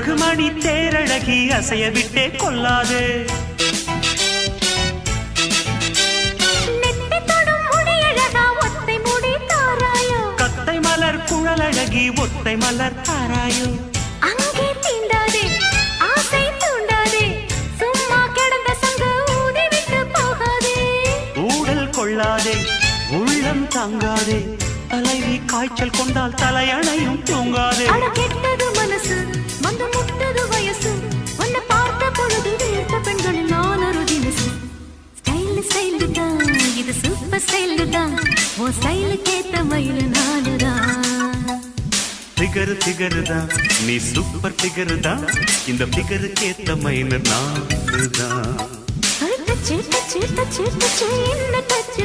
ரகுமணி தேரழகி அசைய விட்டே கொள்ளாதே. கத்தை மலர் குழலழகி ஒத்தை மலர் தாராயோ. அங்கே தீண்டாதே ஆசை தூண்டாதே சும்மா கிடந்த சங்கு ஊதி விட்டு போகாதே. ஊடல் கொள்ளாதே உள்ளம் தாங்காதே தலைவி காய்ச்சல் கொண்டால் தலையணையும் தூங்காதே. கெட்டது மனசு வந்து முட்டது வயசு உன்னை பார்த்த பொழுது வீழ்த்த பெண்களில் நான் ஒரு தினசு. ஸ்டைல் ஸ்டைல் தான் இது சூப்பர் ஸ்டைல் தான் உன் ஸ்டைலுக்கு ஏத்த மயில் நானுதான். ஃபிகர் ஃபிகர் தான் நீ சூப்பர் ஃபிகர் தான் இந்த ஃபிகருக்கு ஏத்த மயில் நானுதான். டச்சு டச்சு டச்சு டச்சு என்ன டச்சு